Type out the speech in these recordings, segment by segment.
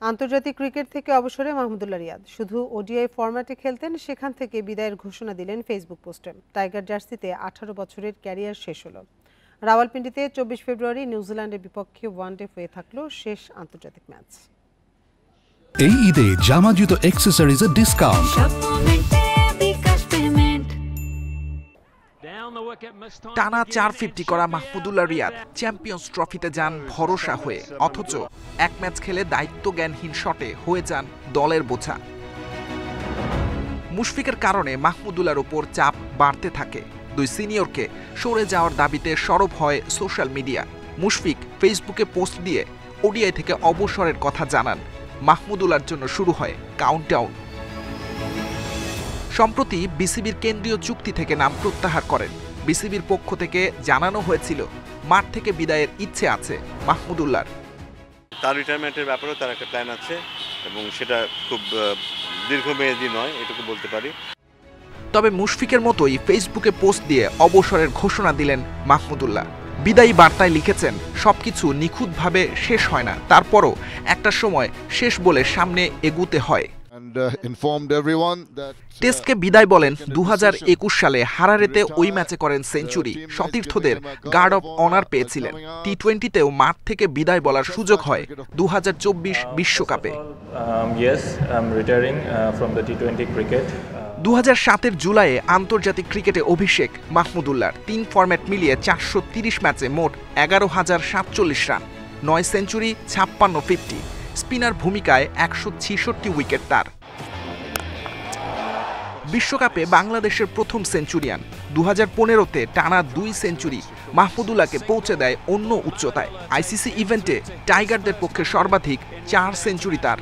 আন্তর্জাতিক ক্রিকেট থেকে অবসরে মাহমুদুল্লাহ রিয়াদ শুধু ওডিআই ফরম্যাটে খেলতেন, সেখান থেকে বিদায়ের ঘোষণা দিলেন ফেসবুক পোস্টে। টাইগার জার্সিতে 18 বছরের ক্যারিয়ার শেষ হলো। রাওয়ালপিন্ডিতে 24 ফেব্রুয়ারি নিউজিল্যান্ডের বিপক্ষে ওয়ানডে হয়ে থাকলো শেষ আন্তর্জাতিক ম্যাচ। এই ঈদে জামা জুতো অ্যাকসেসরিজের ডিসকাউন্ট। টানা 450 করা মাহমুদুল্লাহ রিয়াদ চ্যাম্পিয়ন্স ট্রফিতে যান ভরসা হয়ে, অথচ এক ম্যাচ খেলে দায়িত্ব জ্ঞানহীন শটে হয়ে যান দলের বোঝা। মুশফিকের কারণে মাহমুদুল্লাহর উপর চাপ বাড়তে থাকে। দুই সিনিয়রকে সরে যাওয়ার দাবিতে সরব হয় সোশ্যাল মিডিয়া। মুশফিক ফেসবুকে পোস্ট দিয়ে ওডিআই থেকে অবসরের কথা জানান। মাহমুদুল্লাহর জন্য শুরু হয় কাউন্টডাউন। সম্প্রতি বিসিবির কেন্দ্রীয় চুক্তি থেকে নাম প্রত্যাহার করেন। বিসিবির পক্ষ থেকে জানানো হয়েছিল মাঠ থেকে বিদায়ের ইচ্ছে আছে মাহমুদুল্লাহর। তার রিটায়ারমেন্টের ব্যাপারেও তার একটা প্ল্যান আছে এবং সেটা খুব দীর্ঘমেয়াদী নয়, এটুকু বলতে পারি। তবে মুশফিকের মতোই ফেসবুকে পোস্ট দিয়ে অবসরের ঘোষণা দিলেন মাহমুদুল্লাহ। বিদায়ী বার্তায় লিখেছেন, সবকিছু নিখুঁতভাবে শেষ হয় না, তারপরও একটা সময় শেষ বলে সামনে এগুতে হয়। টেস্টকে বিদায় বলেন 2021 সালে হারারেতে ওই ম্যাচে করেন সেঞ্চুরি। সতীর্থদের গার্ড অফ অনার পেয়েছিলেন। টি20তেও মাঠ থেকে বিদায় বলার সুযোগ হয় 2024 বিশ্বকাপে। 2007 জুলাইয়ে আন্তর্জাতিক ক্রিকেটে অভিষেক মাহমুদুল্লাহর। 3 ফরম্যাট মিলিয়ে 430 ম্যাচে মোট 11,047 রান, 9 সেঞ্চুরি, 56 50। স্পিনার ভূমিকায় 166 উইকেট তার। বিশ্বকাপে বাংলাদেশের প্রথম সেঞ্চুরিয়ান। 2015তে টানা 2 সেঞ্চুরি মাহমুদুল্লাহকে পৌঁছে দেয় অন্য উচ্চতায়। আইসিসি ইভেন্টে টাইগারদের পক্ষে সর্বাধিক 4 সেঞ্চুরি তার।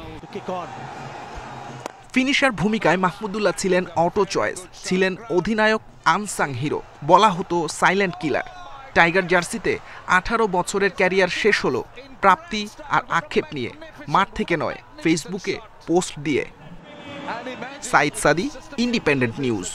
ফিনিশার ভূমিকায় মাহমুদুল্লাহ ছিলেন অটো চয়েস, ছিলেন অধিনায়ক আনসাং হিরো, বলা হতো সাইলেন্ট কিলার। টাইগার জার্সিতে 18 বছরের ক্যারিয়ার শেষ হলো প্রাপ্তি আর আক্ষেপ নিয়ে, মাঠ থেকে নয়, ফেসবুকে পোস্ট দিয়ে। সাইদ সাদি, ইন্ডিপেন্ডেন্ট নিউজ।